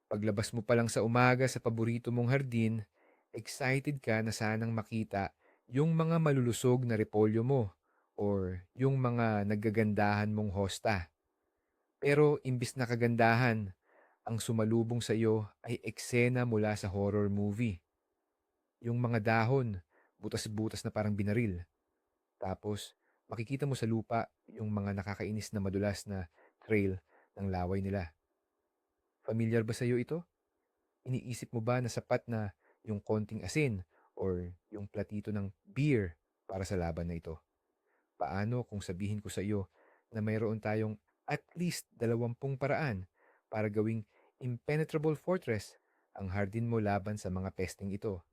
Paglabas mo pa lang sa umaga sa paborito mong hardin, excited ka na sanang makita yung mga malulusog na repolyo mo or yung mga nagagandahan mong hosta. Pero imbis na kagandahan, ang sumalubong sa iyo ay eksena mula sa horror movie. Yung mga dahon, butas-butas na parang binaril. Tapos, makikita mo sa lupa yung mga nakakainis na madulas na trail ng laway nila. Familiar ba sa iyo ito? Iniisip mo ba na sapat na yung konting asin or yung platito ng beer para sa laban na ito? Paano kung sabihin ko sa iyo na mayroon tayong at least 20 paraan para gawing impenetrable fortress ang hardin mo laban sa mga pesting ito?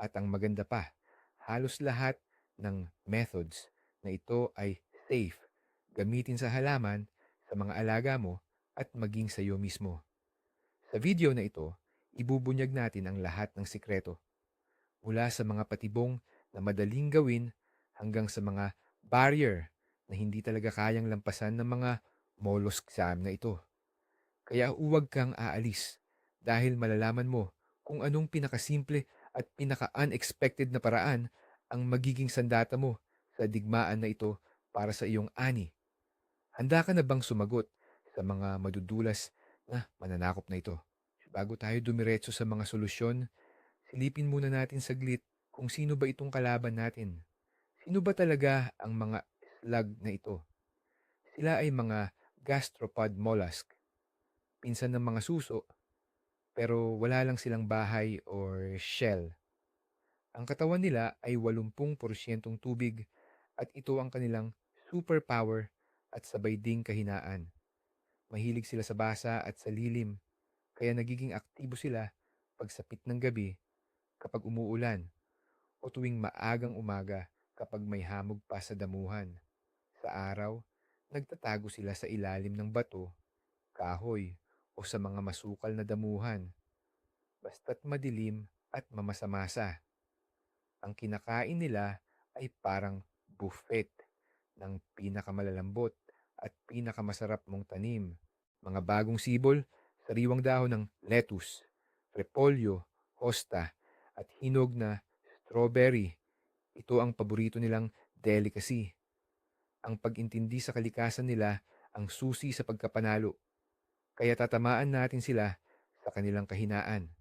At ang maganda pa, halos lahat ng methods na ito ay safe gamitin sa halaman, sa mga alaga mo, at maging sa iyo mismo. Sa video na ito, ibubunyag natin ang lahat ng sikreto, mula sa mga patibong na madaling gawin hanggang sa mga barrier na hindi talaga kayang lampasan ng mga mollusk na ito. Kaya huwag kang aalis dahil malalaman mo kung anong pinakasimple at pinaka-unexpected na paraan ang magiging sandata mo sa digmaan na ito para sa iyong ani. Handa ka na bang sumagot sa mga madudulas na mananakop na ito? Bago tayo dumiretso sa mga solusyon, silipin muna natin saglit kung sino ba itong kalaban natin. Sino ba talaga ang mga slug na ito? Sila ay mga gastropod mollusk, pinsan ng mga suso, pero wala lang silang bahay or shell. Ang katawan nila ay 80% tubig at ito ang kanilang superpower at sabay ding kahinaan. Mahilig sila sa basa at sa lilim, kaya nagiging aktibo sila pagsapit ng gabi kapag umuulan o tuwing maagang umaga kapag may hamog pa sa damuhan. Sa araw, nagtatago sila sa ilalim ng bato, kahoy o sa mga masukal na damuhan, basta't madilim at mamasa-masa. Ang kinakain nila ay parang buffet ng pinakamalalambot at pinakamasarap mong tanim. Mga bagong sibol, sariwang dahon ng lettuce, repolyo, hosta, at hinog na strawberry. Ito ang paborito nilang delicacy. Ang pag-intindi sa kalikasan nila ang susi sa pagkapanalo. Kaya tatamaan natin sila sa kanilang kahinaan.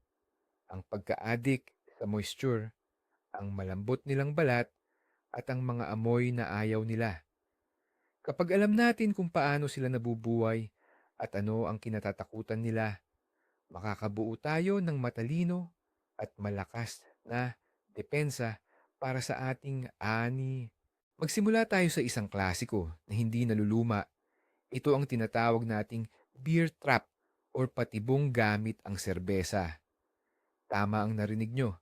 Ang pagka-addict sa moisture, ang malambot nilang balat, at ang mga amoy na ayaw nila. Kapag alam natin kung paano sila nabubuhay at ano ang kinatatakutan nila, makakabuo tayo ng matalino at malakas na depensa para sa ating ani. Magsimula tayo sa isang klasiko na hindi naluluma. Ito ang tinatawag nating beer trap or patibong gamit ang serbesa. Tama ang narinig nyo.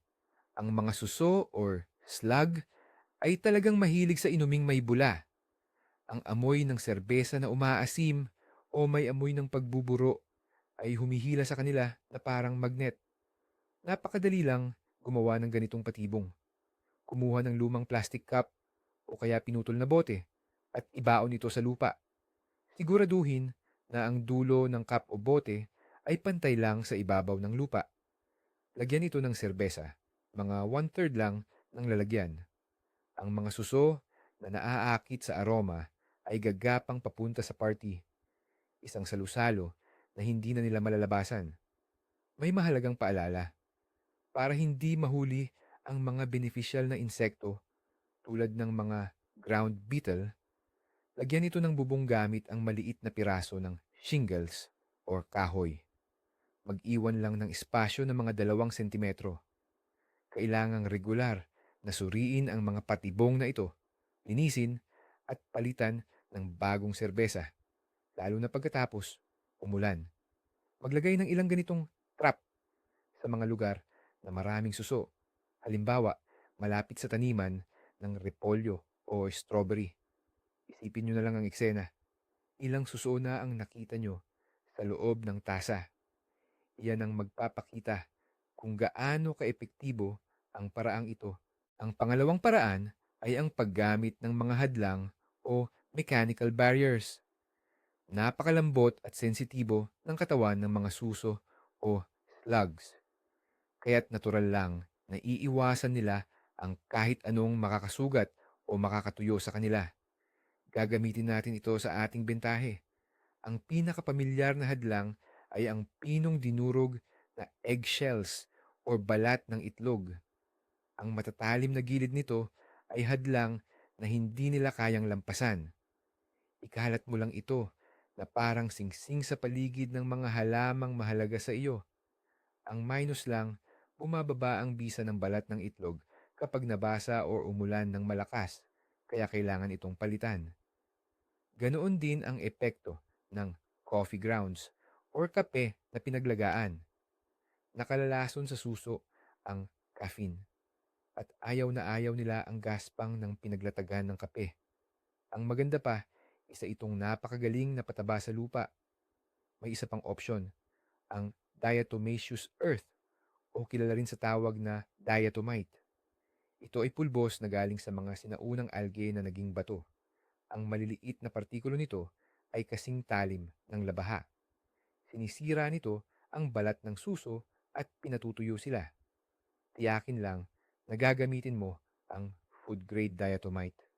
Ang mga suso or slug ay talagang mahilig sa inuming may bula. Ang amoy ng serbesa na umaasim o may amoy ng pagbuburo ay humihila sa kanila na parang magnet. Napakadali lang gumawa ng ganitong patibong. Kumuha ng lumang plastic cup o kaya pinutol na bote at ibaon ito sa lupa. Siguraduhin na ang dulo ng cup o bote ay pantay lang sa ibabaw ng lupa. Lagyan ito ng serbesa, mga 1/3 lang ng lalagyan. Ang mga suso na naaakit sa aroma ay gagapang papunta sa party, isang salusalo na hindi na nila malalabasan. May mahalagang paalala, para hindi mahuli ang mga beneficial na insekto tulad ng mga ground beetle, lagyan ito ng bubong gamit ang maliit na piraso ng shingles or kahoy. Mag-iwan lang ng espasyo ng mga 2 sentimetro. Kailangang regular na suriin ang mga patibong na ito, linisin at palitan ng bagong serbesa, lalo na pagkatapos umulan. Maglagay ng ilang ganitong trap sa mga lugar na maraming suso. Halimbawa, malapit sa taniman ng repolyo o strawberry. Isipin nyo na lang ang eksena. Ilang suso na ang nakita nyo sa loob ng tasa. Iyan ang magpapakita kung gaano kaepektibo ang paraang ito. Ang pangalawang paraan ay ang paggamit ng mga hadlang o mechanical barriers. Napakalambot at sensitibo ng katawan ng mga suso o slugs. Kaya't natural lang na iiwasan nila ang kahit anong makakasugat o makakatuyo sa kanila. Gagamitin natin ito sa ating bentahe. Ang pinakapamilyar na hadlang ay ang pinong dinurog na eggshells o balat ng itlog. Ang matatalim na gilid nito ay hadlang na hindi nila kayang lampasan. Ikalat mo lang ito na parang singsing sa paligid ng mga halamang mahalaga sa iyo. Ang minus lang, bumababa ang bisa ng balat ng itlog kapag nabasa o umulan ng malakas, kaya kailangan itong palitan. Ganoon din ang epekto ng coffee grounds or kape na pinaglagaan. Nakalalason sa suso ang caffeine at ayaw nila ang gaspang ng pinaglatagan ng kape. Ang maganda pa, isa itong napakagaling na pataba sa lupa. May isa pang option, ang diatomaceous earth o kilala rin sa tawag na diatomite. Ito ay pulbos na galing sa mga sinaunang algae na naging bato. Ang maliliit na partikulo nito ay kasing talim ng labaha. Sinisira nito ang balat ng suso at pinatutuyo sila. Tiyakin lang na gagamitin mo ang food-grade diatomite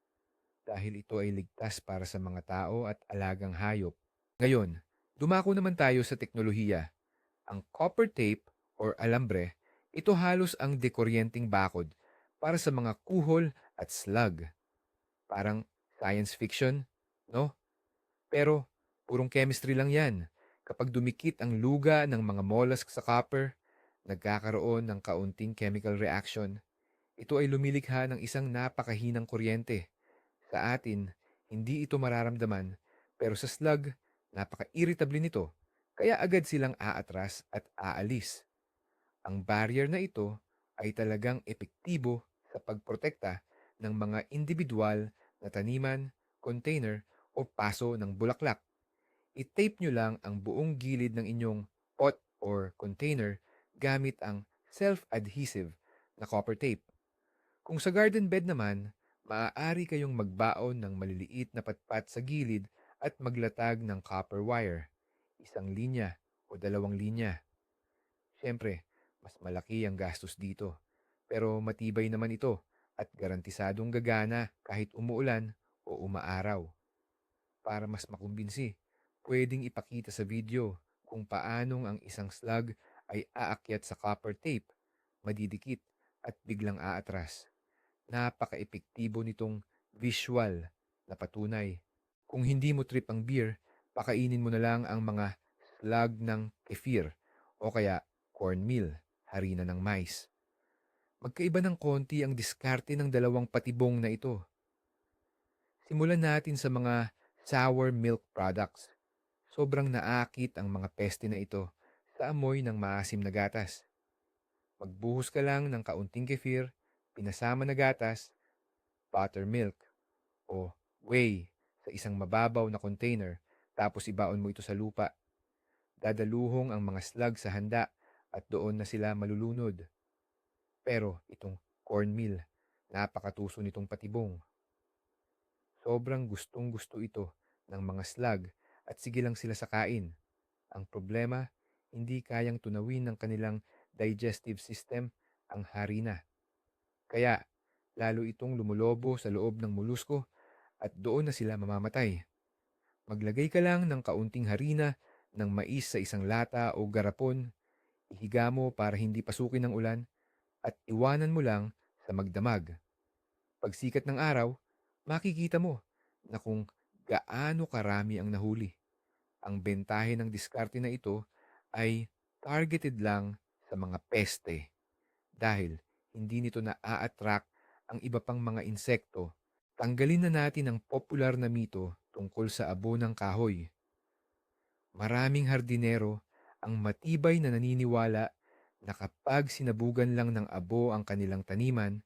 dahil ito ay ligtas para sa mga tao at alagang hayop. Ngayon, dumako naman tayo sa teknolohiya. Ang copper tape or alambre, ito halos ang dekoryenteng bakod para sa mga kuhol at slug. Parang science fiction, no? Pero purong chemistry lang yan. Kapag dumikit ang luga ng mga mollusk sa copper, nagkakaroon ng kaunting chemical reaction. Ito ay lumilikha ng isang napakahinang kuryente. Sa atin, hindi ito mararamdaman, pero sa slug, napaka-irritable nito, kaya agad silang aatras at aalis. Ang barrier na ito ay talagang epektibo sa pagprotekta ng mga individual na taniman, container o paso ng bulaklak. I-tape nyo lang ang buong gilid ng inyong pot or container gamit ang self-adhesive na copper tape. Kung sa garden bed naman, maaari kayong magbaon ng maliliit na patpat sa gilid at maglatag ng copper wire, isang linya o dalawang linya. Siyempre, mas malaki ang gastos dito. Pero matibay naman ito at garantisadong gagana kahit umuulan o umaaraw. Para mas makumbinsi, pwedeng ipakita sa video kung paanong ang isang slug ay aakyat sa copper tape, madidikit at biglang aatras. Napaka-epektibo nitong visual na patunay. Kung hindi mo trip ang beer, pakainin mo na lang ang mga slug ng kefir o kaya cornmeal, harina ng mais. Magkaiba ng konti ang diskarte ng dalawang patibong na ito. Simulan natin sa mga sour milk products. Sobrang naakit ang mga peste na ito sa amoy ng maasim na gatas. Magbuhos ka lang ng kaunting kefir, pinasama na gatas, buttermilk, o whey sa isang mababaw na container tapos ibaon mo ito sa lupa. Dadaluhong ang mga slug sa handa at doon na sila malulunod. Pero itong cornmeal, napakatuso nitong patibong. Sobrang gustong-gusto ito ng mga slug at sige lang sila sa kain. Ang problema, hindi kayang tunawin ng kanilang digestive system ang harina. Kaya, lalo itong lumulobo sa loob ng molusko at doon na sila mamamatay. Maglagay ka lang ng kaunting harina ng mais sa isang lata o garapon, ihiga mo para hindi pasukin ng ulan, at iwanan mo lang sa magdamag. Pagsikat ng araw, makikita mo na kung gaano karami ang nahuli. Ang bentahe ng diskarte na ito ay targeted lang sa mga peste dahil hindi nito na-attract ang iba pang mga insekto. Tanggalin na natin ang popular na mito tungkol sa abo ng kahoy. Maraming hardinero ang matibay na naniniwala na kapag sinabugan lang ng abo ang kanilang taniman,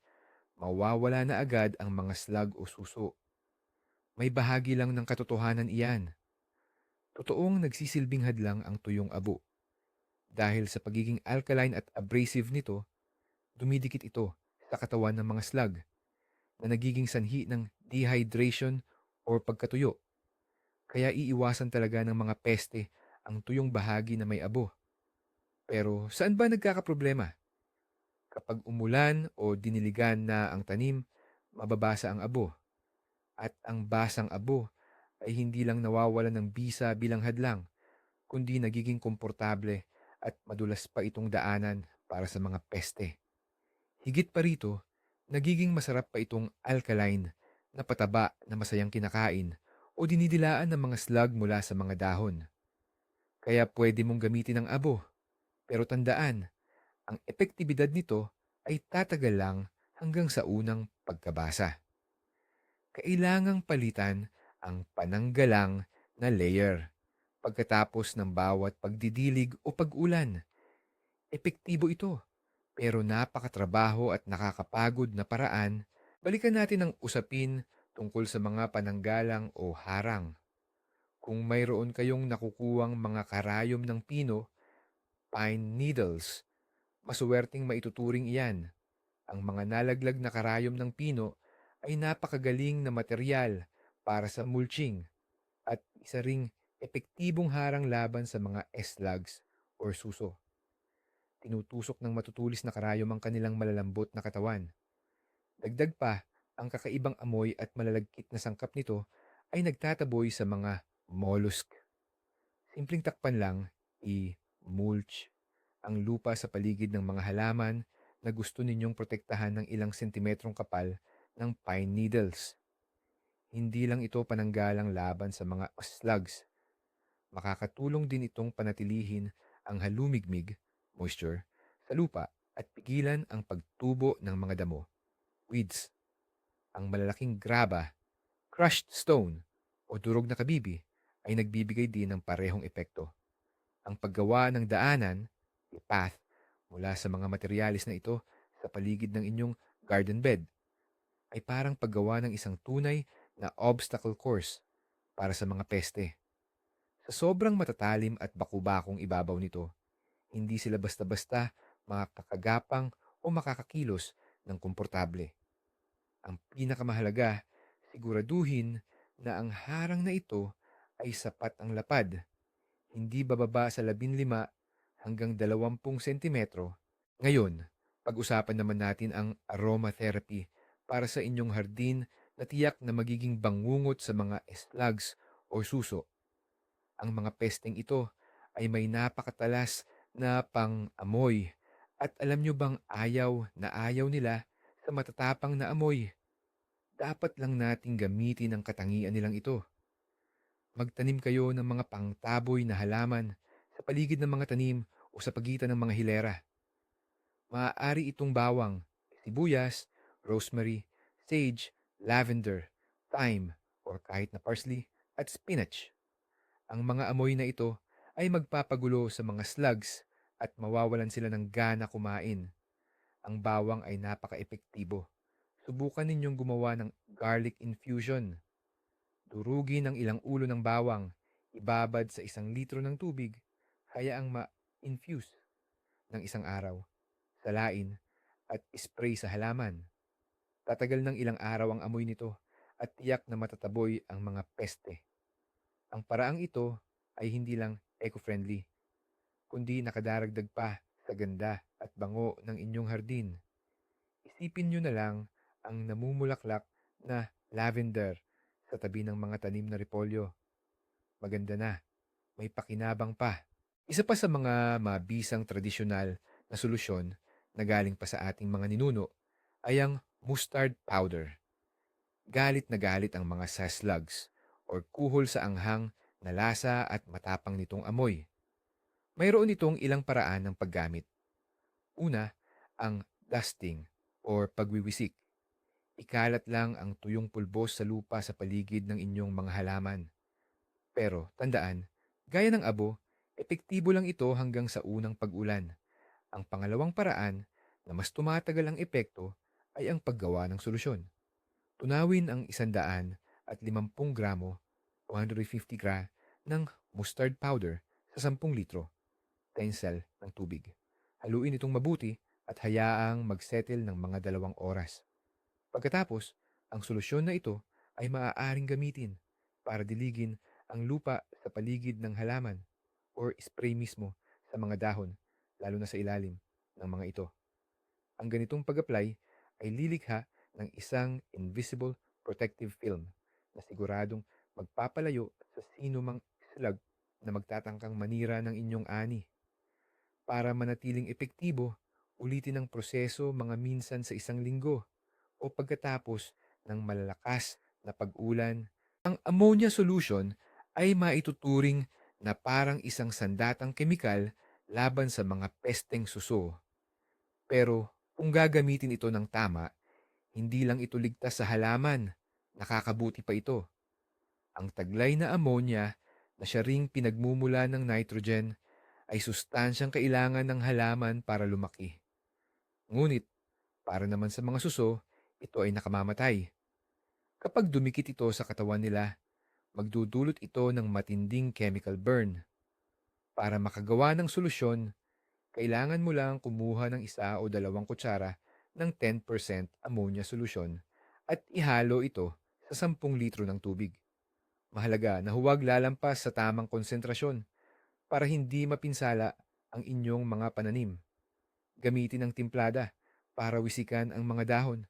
mawawala na agad ang mga slug o suso. May bahagi lang ng katotohanan iyan. Totoong nagsisilbing hadlang ang tuyong abo. Dahil sa pagiging alkaline at abrasive nito, dumidikit ito sa katawan ng mga slug na nagiging sanhi ng dehydration o pagkatuyo. Kaya iiwasan talaga ng mga peste ang tuyong bahagi na may abo. Pero saan ba nagkakaproblema? Kapag umulan o diniligan na ang tanim, mababasa ang abo. At ang basang abo ay hindi lang nawawalan ng bisa bilang hadlang, kundi nagiging komportable at madulas pa itong daanan para sa mga peste. Higit pa rito, nagiging masarap pa itong alkaline na pataba na masayang kinakain o dinidilaan ng mga slug mula sa mga dahon. Kaya pwede mong gamitin ang abo, pero tandaan, ang epektibidad nito ay tatagal lang hanggang sa unang pagkabasa. Kailangang palitan ang pananggalang na layer pagkatapos ng bawat pagdidilig o pag-ulan. Epektibo ito, pero napakatrabaho at nakakapagod na paraan. Balikan natin ang usapin tungkol sa mga pananggalang o harang. Kung mayroon kayong nakukuwang mga karayom ng pino, pine needles, masuwerteng maituturing iyan. Ang mga nalaglag na karayom ng pino ay napakagaling na materyal para sa mulching at isa ring epektibong harang laban sa mga slugs or suso. Tinutusok ng matutulis na karayom ang kanilang malalambot na katawan. Dagdag pa, ang kakaibang amoy at malalagkit na sangkap nito ay nagtataboy sa mga mollusk. Simpleng takpan lang, i-mulch ang lupa sa paligid ng mga halaman na gusto ninyong protektahan ng ilang sentimetrong kapal ng pine needles. Hindi lang ito pananggalang laban sa mga slugs. Makakatulong din itong panatilihin ang halumigmig, moisture, sa lupa at pigilan ang pagtubo ng mga damo, weeds. Ang malalaking graba, crushed stone, o durog na kabibi ay nagbibigay din ng parehong epekto. Ang paggawa ng daanan, path, mula sa mga materialis na ito sa paligid ng inyong garden bed ay parang paggawa ng isang tunay na obstacle course para sa mga peste. Sa sobrang matatalim at bakubakong ibabaw nito, hindi sila basta-basta makakagapang o makakakilos ng komportable. Ang pinakamahalaga, siguraduhin na ang harang na ito ay sapat ang lapad, hindi bababa sa 15 hanggang 20 sentimetro. Ngayon, pag-usapan naman natin ang aromatherapy para sa inyong hardin na tiyak na magiging bangungot sa mga slugs o suso. Ang mga pesteng ito ay may napakatalas na pang-amoy at alam nyo bang ayaw nila sa matatapang na amoy. Dapat lang nating gamitin ang katangian nilang ito. Magtanim kayo ng mga pangtaboy na halaman sa paligid ng mga tanim o sa pagitan ng mga hilera. Maaari itong bawang, sibuyas, rosemary, sage, lavender, thyme, or kahit na parsley at spinach. Ang mga amoy na ito ay magpapagulo sa mga slugs at mawawalan sila ng gana kumain. Ang bawang ay napaka-epektibo. Subukan ninyong gumawa ng garlic infusion. Durugin ang ilang ulo ng bawang, ibabad sa 1 litro ng tubig, hayaang ma-infuse ng 1 araw, salain, at spray sa halaman. Tatagal ng ilang araw ang amoy nito at tiyak na matataboy ang mga peste. Ang paraang ito ay hindi lang eco-friendly, kundi nakadaragdag pa sa ganda at bango ng inyong hardin. Isipin nyo na lang ang namumulaklak na lavender sa tabi ng mga tanim na repolyo. Maganda na, may pakinabang pa. Isa pa sa mga mabisang tradisyonal na solusyon na galing pa sa ating mga ninuno ay ang mustard powder. Galit na galit ang mga saslugs or kuhol sa anghang na lasa at matapang nitong amoy. Mayroon itong ilang paraan ng paggamit. Una, ang dusting or pagwiwisik. Ikalat lang ang tuyong pulbos sa lupa sa paligid ng inyong mga halaman. Pero tandaan, gaya ng abo, epektibo lang ito hanggang sa unang pag-ulan. Ang pangalawang paraan na mas tumatagal ang epekto ay ang paggawa ng solusyon. Tunawin ang 150 gramo, 150 gra ng mustard powder sa 10 litro, tinsel ng tubig. Haluin itong mabuti at hayaang magsettle ng mga 2 oras. Pagkatapos, ang solusyon na ito ay maaaring gamitin para diligin ang lupa sa paligid ng halaman or spray mismo sa mga dahon lalo na sa ilalim ng mga ito. Ang ganitong pag-apply ay lilikha ng isang invisible protective film na siguradong magpapalayo sa sino mang slug na magtatangkang manira ng inyong ani. Para manatiling epektibo, ulitin ang proseso mga minsan sa isang linggo o pagkatapos ng malalakas na pag-ulan. Ang ammonia solution ay maituturing na parang isang sandatang kemikal laban sa mga pesteng suso. Pero kung gagamitin ito ng tama, hindi lang ito ligtas sa halaman, nakakabuti pa ito. Ang taglay na ammonia na siya ring pinagmumula ng nitrogen ay sustansyang kailangan ng halaman para lumaki. Ngunit, para naman sa mga suso, ito ay nakamamatay. Kapag dumikit ito sa katawan nila, magdudulot ito ng matinding chemical burn. Para makagawa ng solusyon, kailangan mo lang kumuha ng 1 o 2 kutsara ng 10% ammonia solution at ihalo ito sa 10 litro ng tubig. Mahalaga na huwag lalampas sa tamang konsentrasyon para hindi mapinsala ang inyong mga pananim. Gamitin ang timplada para wisikan ang mga dahon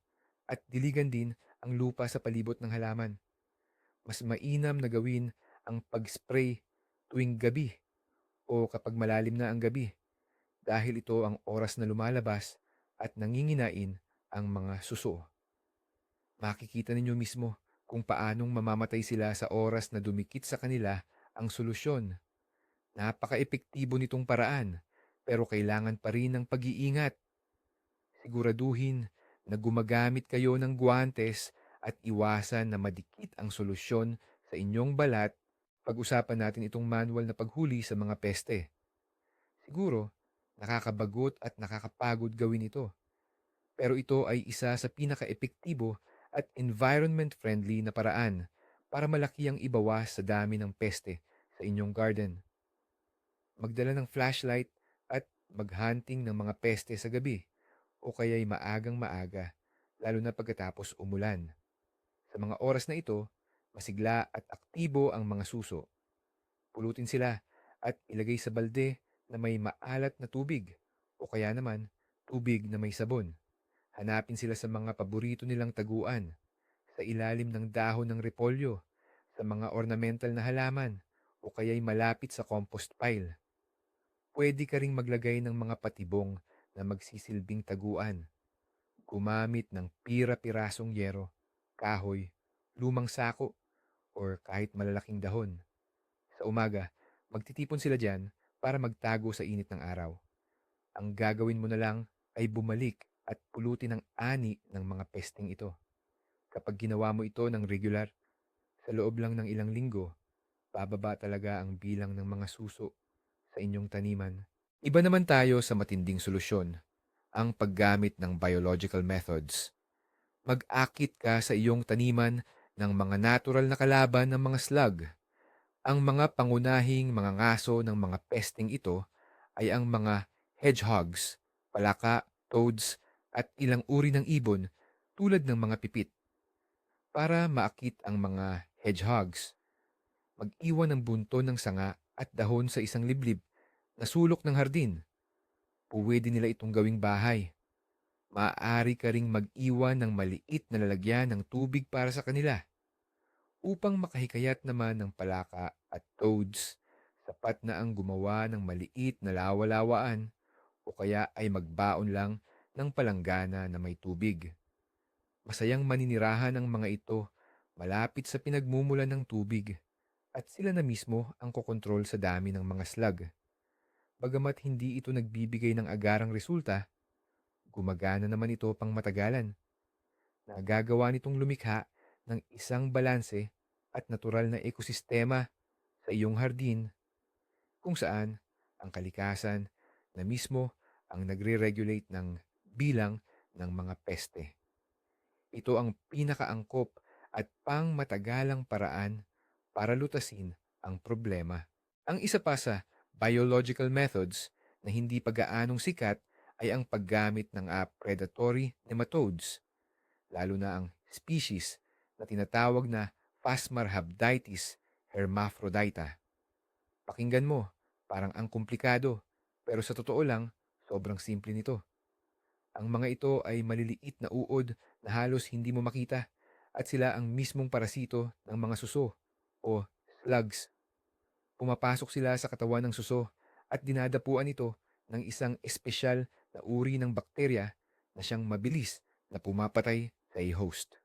at diligan din ang lupa sa palibot ng halaman. Mas mainam na gawin ang pag-spray tuwing gabi o kapag malalim na ang gabi dahil ito ang oras na lumalabas at nanginginain ang mga suso. Makikita ninyo mismo kung paanong mamamatay sila sa oras na dumikit sa kanila ang solusyon. Napaka-epektibo nitong paraan, pero kailangan pa rin ng pag-iingat. Siguraduhin na gumagamit kayo ng guwantes at iwasan na madikit ang solusyon sa inyong balat. Pag-usapan natin itong manual na paghuli sa mga peste. Siguro, nakakabagot at nakakapagod gawin ito. Pero ito ay isa sa pinaka-epektibo at environment-friendly na paraan para malaki ang ibawas sa dami ng peste sa inyong garden. Magdala ng flashlight at maghunting ng mga peste sa gabi o kaya'y maagang maaga, lalo na pagkatapos umulan. Sa mga oras na ito, masigla at aktibo ang mga suso. Pulutin sila at ilagay sa balde na may maalat na tubig o kaya naman tubig na may sabon. Hanapin sila sa mga paborito nilang taguan, sa ilalim ng dahon ng repolyo, sa mga ornamental na halaman o kaya'y malapit sa compost pile. Pwede ka ring maglagay ng mga patibong na magsisilbing taguan. Gumamit ng pira-pirasong yero, kahoy, lumang sako, or kahit malalaking dahon. Sa umaga, magtitipon sila dyan para magtago sa init ng araw. Ang gagawin mo na lang ay bumalik at pulutin ang ani ng mga pesting ito. Kapag ginawa mo ito ng regular, sa loob lang ng ilang linggo, bababa talaga ang bilang ng mga suso sa inyong taniman. Iba naman tayo sa matinding solusyon, ang paggamit ng biological methods. Mag-akit ka sa iyong taniman ng mga natural na kalaban ng mga slug. Ang mga pangunahing mga ngaso ng mga pesting ito ay ang mga hedgehogs, palaka, toads, at ilang uri ng ibon tulad ng mga pipit. Para maakit ang mga hedgehogs, mag-iwan ng bunton ng sanga at dahon sa isang liblib na sulok ng hardin. Puwede nila itong gawing bahay. Maaari ka ring mag-iwan ng maliit na lalagyan ng tubig para sa kanila. Upang makahikayat naman ng palaka at toads, sapat na ang gumawa ng maliit na lawa-lawaan o kaya ay magbaon lang ng palanggana na may tubig. Masayang maninirahan ang mga ito malapit sa pinagmumulan ng tubig at sila na mismo ang kokontrol sa dami ng mga slug. Bagamat hindi ito nagbibigay ng agarang resulta, gumagana naman ito pang matagalan. Nagagawa nitong lumikha ng isang balanse at natural na ekosistema sa iyong hardin kung saan ang kalikasan na mismo ang nagre-regulate ng bilang ng mga peste. Ito ang pinakaangkop at pangmatagalang paraan para lutasin ang problema. Ang isa pa sa biological methods na hindi pa gaanong sikat ay ang paggamit ng predatory nematodes, lalo na ang species na tinatawag na Phasmarhabditis hermaphrodita. Pakinggan mo, parang ang komplikado, pero sa totoo lang, Sobrang simple nito. Ang mga ito ay maliliit na uod na halos hindi mo makita at sila ang mismong parasito ng mga suso o slugs. Pumapasok sila sa katawan ng suso at dinadapuan ito ng isang espesyal na uri ng bakterya na siyang mabilis na pumapatay sa host.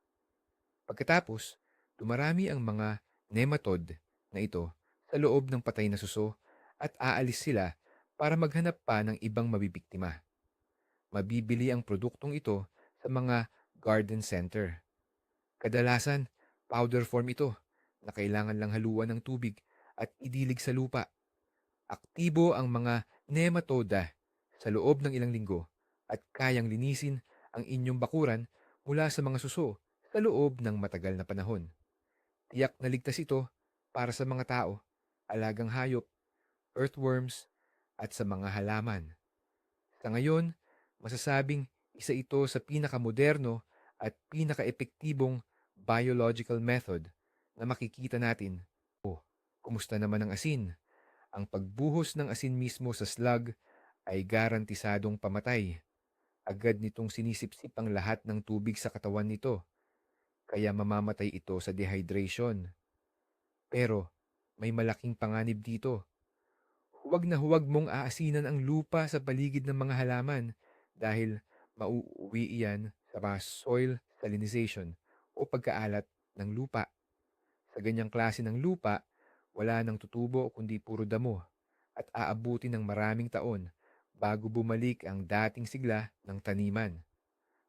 Pagkatapos, dumarami ang mga nematode na ito sa loob ng patay na suso at aalis sila para maghanap pa ng ibang mabibiktima. Mabibili ang produktong ito sa mga garden center. Kadalasan, powder form ito na kailangan lang haluan ng tubig at idilig sa lupa. Aktibo ang mga nematoda sa loob ng ilang linggo at kayang linisin ang inyong bakuran mula sa mga suso sa loob ng matagal na panahon. Tiyak na ligtas ito para sa mga tao, alagang hayop, earthworms, at sa mga halaman. Sa ngayon, masasabing isa ito sa pinakamoderno at pinakaepektibong biological method na makikita natin. O, kumusta naman ang asin? Ang pagbuhos ng asin mismo sa slug ay garantisadong pamatay. Agad nitong sinisipsip ang lahat ng tubig sa katawan nito, kaya mamamatay ito sa dehydration. Pero may malaking panganib dito. Huwag na huwag mong aasinan ang lupa sa paligid ng mga halaman dahil mauuwi iyan sa mga soil salinization o pagkaalat ng lupa. Sa ganyang klase ng lupa, wala nang tutubo kundi puro damo at aabuti ng maraming taon bago bumalik ang dating sigla ng taniman.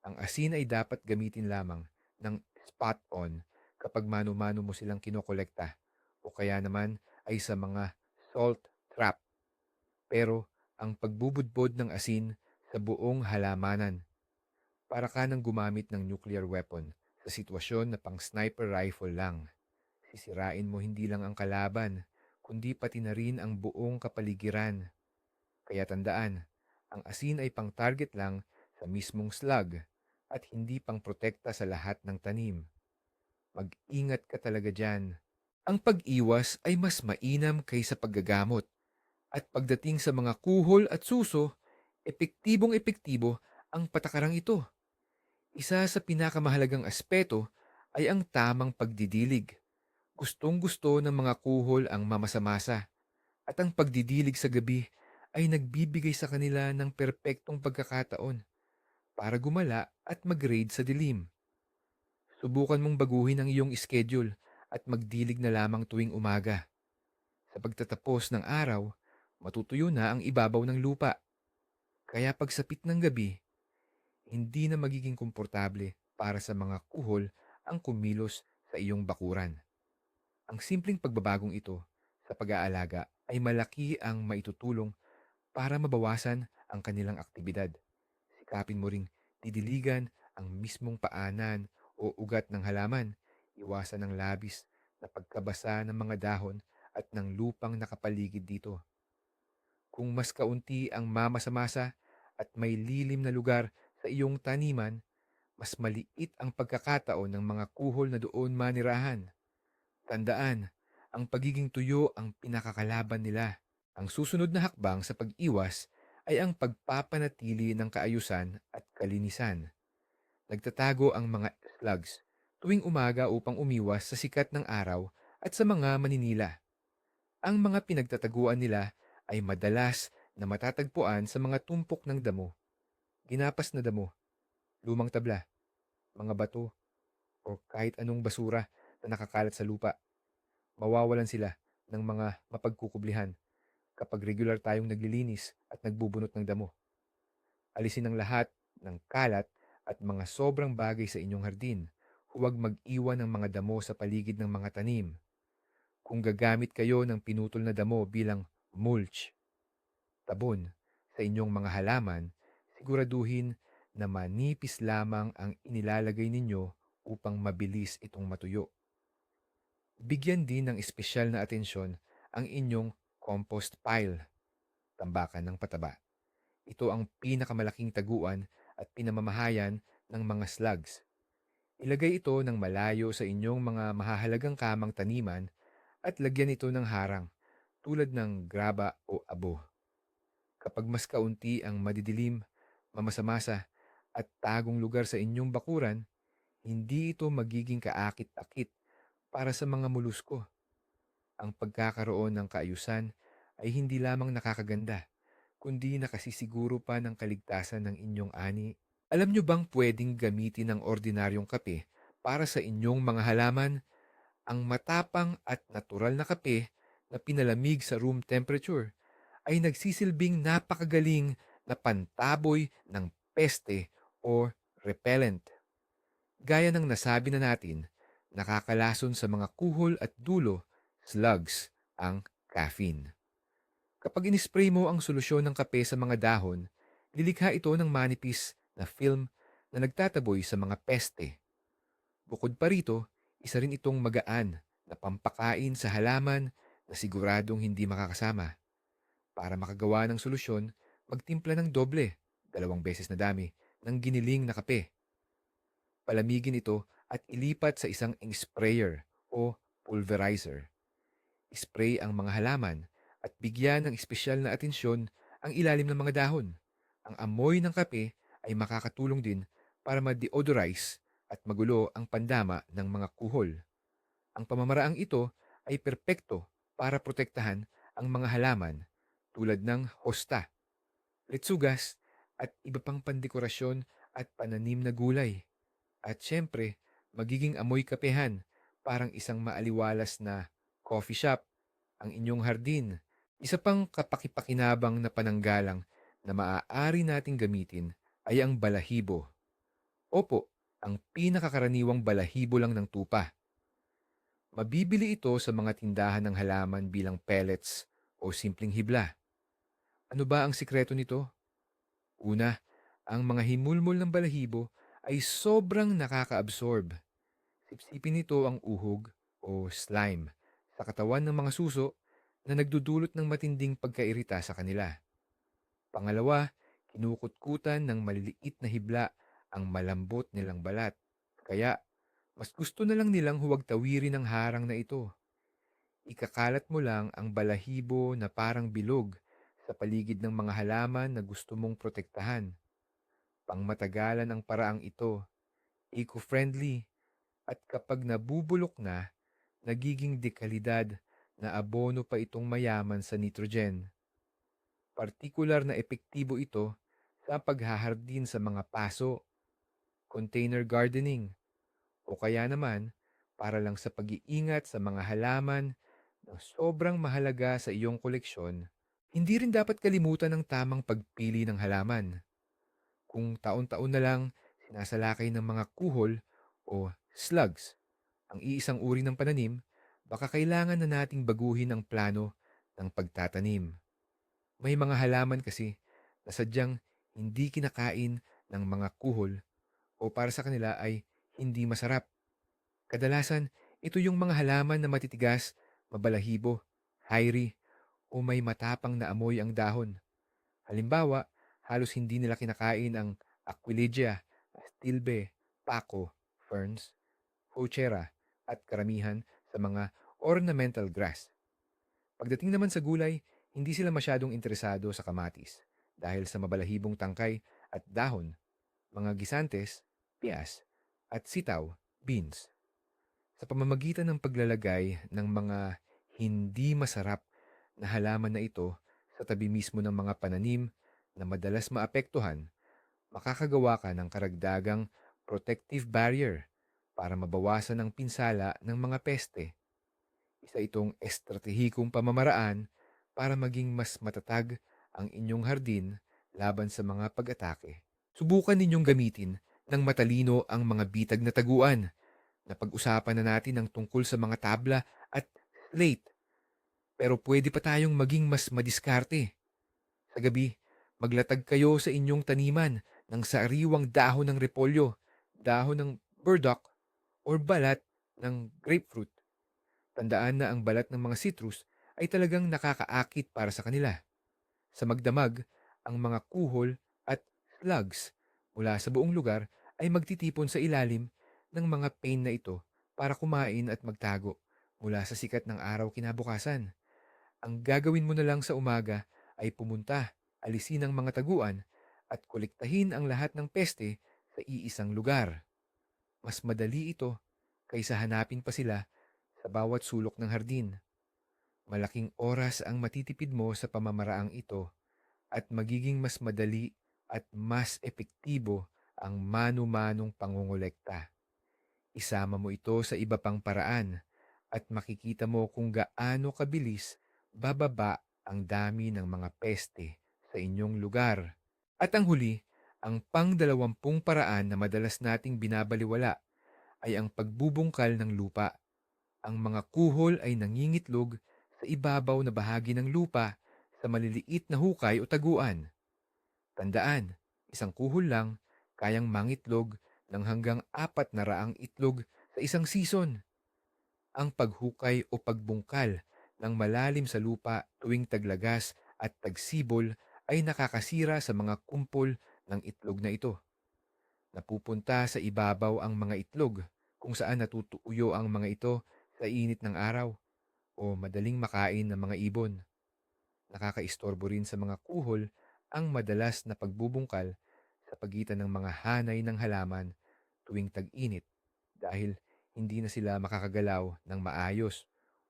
Ang asin ay dapat gamitin lamang ng spot on kapag mano-mano mo silang kinokolekta o kaya naman ay sa mga salt trap. Pero ang pagbubudbod ng asin sa buong halamanan, para ka nang gumamit ng nuclear weapon sa sitwasyon na pang sniper rifle lang. Sisirain mo hindi lang ang kalaban, kundi pati na rin ang buong kapaligiran. Kaya tandaan, ang asin ay pang target lang sa mismong slug at hindi pang protekta sa lahat ng tanim. Mag-ingat ka talaga dyan. Ang pag-iwas ay mas mainam kaysa paggagamot. At pagdating sa mga kuhol at suso, epektibong-epektibo ang patakarang ito. Isa sa pinakamahalagang aspeto ay ang tamang pagdidilig. Gustong-gusto ng mga kuhol ang mamasa-masa at ang pagdidilig sa gabi ay nagbibigay sa kanila ng perpektong pagkakataon para gumala at mag-raid sa dilim. Subukan mong baguhin ang iyong schedule at magdilig na lamang tuwing umaga. Sa pagtatapos ng araw, matutuyo na ang ibabaw ng lupa. Kaya pagsapit ng gabi, hindi na magiging komportable para sa mga kuhol ang kumilos sa iyong bakuran. Ang simpleng pagbabagong ito sa pag-aalaga ay malaki ang maitutulong para mabawasan ang kanilang aktibidad. Sikapin mo ring didiligan ang mismong paanan o ugat ng halaman. Iwasan ang labis na pagkabasa ng mga dahon at ng lupang nakapaligid dito. Kung mas kaunti ang mamasa-masa at may lilim na lugar sa iyong taniman, mas maliit ang pagkakataon ng mga kuhol na doon manirahan. Tandaan, ang pagiging tuyo ang pinakakalaban nila. Ang susunod na hakbang sa pag-iwas ay ang pagpapanatili ng kaayusan at kalinisan. Nagtatago ang mga slugs tuwing umaga upang umiwas sa sikat ng araw at sa mga maninila. Ang mga pinagtataguan nila ay madalas na matatagpuan sa mga tumpok ng damo, ginapas na damo, lumang tabla, mga bato, o kahit anong basura na nakakalat sa lupa. Mawawalan sila ng mga mapagkukublihan kapag regular tayong naglilinis at nagbubunot ng damo. Alisin ang lahat ng kalat at mga sobrang bagay sa inyong hardin. Huwag mag-iwan ng mga damo sa paligid ng mga tanim. Kung gagamit kayo ng pinutol na damo bilang mulch, tabon, sa inyong mga halaman, siguraduhin na manipis lamang ang inilalagay ninyo upang mabilis itong matuyo. Bigyan din ng espesyal na atensyon ang inyong compost pile, tambakan ng pataba. Ito ang pinakamalaking taguan at pinamamahayan ng mga slugs. Ilagay ito ng malayo sa inyong mga mahahalagang kamang taniman at lagyan ito ng harang tulad ng graba o abo. Kapag mas kaunti ang madidilim, mamasa-masa at tagong lugar sa inyong bakuran, hindi ito magiging kaakit-akit para sa mga molusko. Ang pagkakaroon ng kaayusan ay hindi lamang nakakaganda, kundi nakasisiguro pa ng kaligtasan ng inyong ani. Alam nyo bang pwedeng gamitin ang ordinaryong kape para sa inyong mga halaman? Ang matapang at natural na kape na pinalamig sa room temperature ay nagsisilbing napakagaling na pantaboy ng peste o repellent. Gaya ng nasabi na natin, nakakalason sa mga kuhol at dulo, slugs, ang caffeine. Kapag inispray mo ang solusyon ng kape sa mga dahon, lilikha ito ng manipis na film na nagtataboy sa mga peste. Bukod pa rito, isa rin itong magaan na pampakain sa halaman na siguradong hindi makakasama. Para makagawa ng solusyon, magtimpla ng doble, 2 beses na dami, ng giniling na kape. Palamigin ito at ilipat sa isang ink sprayer o pulverizer. Spray ang mga halaman at bigyan ng espesyal na atensyon ang ilalim ng mga dahon. Ang amoy ng kape ay makakatulong din para ma-deodorize at magulo ang pandama ng mga kuhol. Ang pamamaraang ito ay perpekto para protektahan ang mga halaman tulad ng hosta, letsugas at iba pang pandekorasyon at pananim na gulay. At syempre, magiging amoy kapehan, parang isang maaliwalas na coffee shop, ang inyong hardin. Isa pang kapakipakinabang na pananggalang na maaari nating gamitin ay ang balahibo. Opo, ang pinakakaraniwang balahibo lang ng tupa. Mabibili ito sa mga tindahan ng halaman bilang pellets o simpleng hibla. Ano ba ang sikreto nito? Una, ang mga himulmol ng balahibo ay sobrang nakaka-absorb. Sipsipin nito ang uhog o slime sa katawan ng mga suso na nagdudulot ng matinding pagkairita sa kanila. Pangalawa, kinukutkutan ng maliliit na hibla ang malambot nilang balat. Kaya, mas gusto na lang nilang huwag tawirin ang harang na ito. Ikakalat mo lang ang balahibo na parang bilog sa paligid ng mga halaman na gusto mong protektahan. Pangmatagalan ang paraang ito, eco-friendly, at kapag nabubulok na, nagiging dekalidad na abono pa itong mayaman sa nitrogen. Partikular na epektibo ito sa paghahardin sa mga paso, container gardening, o kaya naman para lang sa pag-iingat sa mga halaman na sobrang mahalaga sa iyong koleksyon. Hindi rin dapat kalimutan ang tamang pagpili ng halaman. Kung taon-taon na lang sinasalakay ng mga kuhol o slugs ang iisang uri ng pananim, baka kailangan na nating baguhin ang plano ng pagtatanim. May mga halaman kasi na sadyang hindi kinakain ng mga kuhol o para sa kanila ay hindi masarap. Kadalasan, ito yung mga halaman na matitigas, mabalahibo, hiry, o may matapang na amoy ang dahon. Halimbawa, halos hindi nila kinakain ang Aquilegia, Astilbe, Paco, ferns, Heuchera, at karamihan sa mga ornamental grass. Pagdating naman sa gulay, hindi sila masyadong interesado sa kamatis dahil sa mabalahibong tangkay at dahon, mga gisantes, pias, at sitaw, beans. Sa pamamagitan ng paglalagay ng mga hindi masarap na halaman na ito sa tabi mismo ng mga pananim na madalas maapektuhan, makakagawa ka ng karagdagang protective barrier para mabawasan ang pinsala ng mga peste. Isa itong estratehikong pamamaraan para maging mas matatag ang inyong hardin laban sa mga pag-atake. Subukan ninyong gamitin ng matalino ang mga bitag na taguan. Napag-usapan na natin ang tungkol sa mga tabla at slate. Pero pwede pa tayong maging mas madiskarte. Sa gabi, maglatag kayo sa inyong taniman ng sariwang dahon ng repolyo, dahon ng burdock, or balat ng grapefruit. Tandaan na ang balat ng mga citrus ay talagang nakakaakit para sa kanila. Sa magdamag, ang mga kuhol at slugs mula sa buong lugar ay magtitipon sa ilalim ng mga pane na ito para kumain at magtago mula sa sikat ng araw kinabukasan. Ang gagawin mo na lang sa umaga ay pumunta alisin ang mga taguan, at kolektahin ang lahat ng peste sa iisang lugar. Mas madali ito kaysa hanapin pa sila sa bawat sulok ng hardin. Malaking oras ang matitipid mo sa pamamaraang ito at magiging mas madali at mas epektibo ang mano-manong pangongolekta. Isama mo ito sa iba pang paraan at makikita mo kung gaano kabilis bababa ang dami ng mga peste sa inyong lugar. At ang huli, ang pang-dalawampung paraan na madalas nating binabaliwala ay ang pagbubungkal ng lupa. Ang mga kuhol ay nangingitlog sa ibabaw na bahagi ng lupa sa maliliit na hukay o taguan. Tandaan, isang kuhol lang kayang mangitlog ng hanggang 400 itlog sa isang season. Ang paghukay o pagbungkal ng malalim sa lupa tuwing taglagas at tagsibol ay nakakasira sa mga kumpol ng itlog na ito. Napupunta sa ibabaw ang mga itlog kung saan natutuyo ang mga ito sa init ng araw o madaling makain ng mga ibon. Nakakaistorbo rin sa mga kuhol ang madalas na pagbubungkal sa pagitan ng mga hanay ng halaman tuwing tag-init dahil hindi na sila makakagalaw ng maayos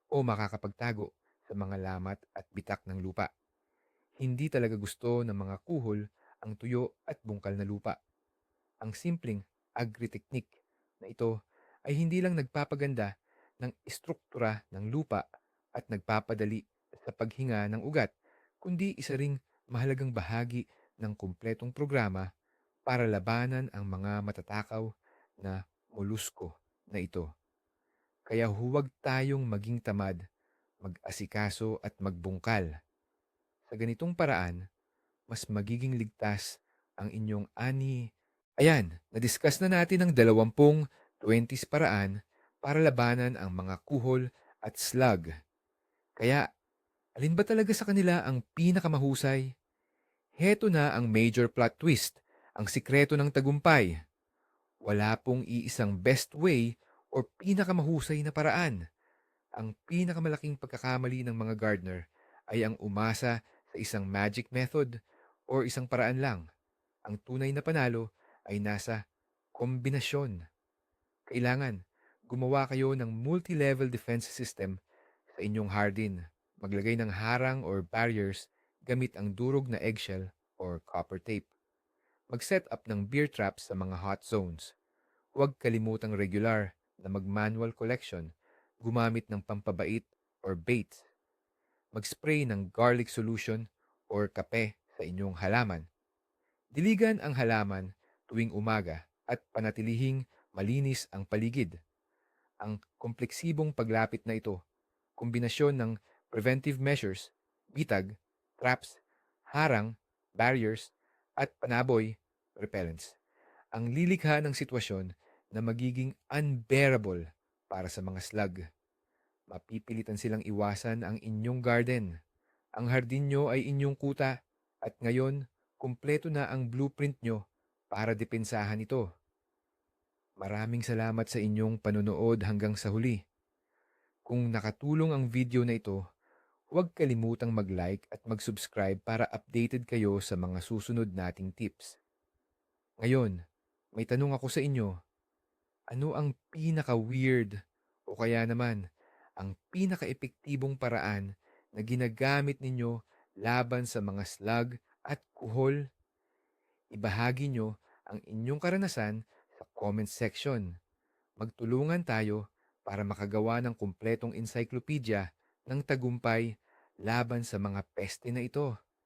o makakapagtago sa mga lamat at bitak ng lupa. Hindi talaga gusto ng mga kuhol ang tuyo at bungkal na lupa. Ang simpleng agri-technique na ito ay hindi lang nagpapaganda ng istruktura ng lupa at nagpapadali sa paghinga ng ugat, kundi isa ring mahalagang bahagi ng kumpletong programa para labanan ang mga matatakaw na molusko na ito. Kaya huwag tayong maging tamad, mag-asikaso at magbungkal. Sa ganitong paraan, mas magiging ligtas ang inyong ani. Ayan, na-discuss na natin ang 20 paraan para labanan ang mga kuhol at slug. Kaya, alin ba talaga sa kanila ang pinakamahusay? Heto na ang major plot twist, ang sikreto ng tagumpay. Wala pong iisang best way o pinakamahusay na paraan. Ang pinakamalaking pagkakamali ng mga gardener ay ang umasa sa isang magic method o isang paraan lang. Ang tunay na panalo ay nasa kombinasyon. Kailangan gumawa kayo ng multi-level defense system sa inyong hardin. Maglagay ng harang or barriers gamit ang durog na eggshell or copper tape. Mag-set up ng beer traps sa mga hot zones. Huwag kalimutang regular na mag-manual collection, gumamit ng pampabait or baits. Mag-spray ng garlic solution or kape sa inyong halaman. Diligan ang halaman tuwing umaga at panatilihing malinis ang paligid. Ang kompleksibong paglapit na ito, kombinasyon ng preventive measures, bitag, traps, harang, barriers, at panaboy, repellents, ang lilikha ng sitwasyon na magiging unbearable para sa mga slug. Mapipilitan silang iwasan ang inyong garden. Ang hardin nyo ay inyong kuta at ngayon, kumpleto na ang blueprint nyo para depensahan ito. Maraming salamat sa inyong panonood hanggang sa huli. Kung nakatulong ang video na ito, huwag kalimutang mag-like at mag-subscribe para updated kayo sa mga susunod nating tips. Ngayon, may tanong ako sa inyo. Ano ang pinaka-weird o kaya naman ang pinaka-epektibong paraan na ginagamit ninyo laban sa mga slug at kuhol? Ibahagi nyo ang inyong karanasan sa comment section. Magtulungan tayo para makagawa ng kumpletong encyclopedia ng tagumpay laban sa mga peste na ito.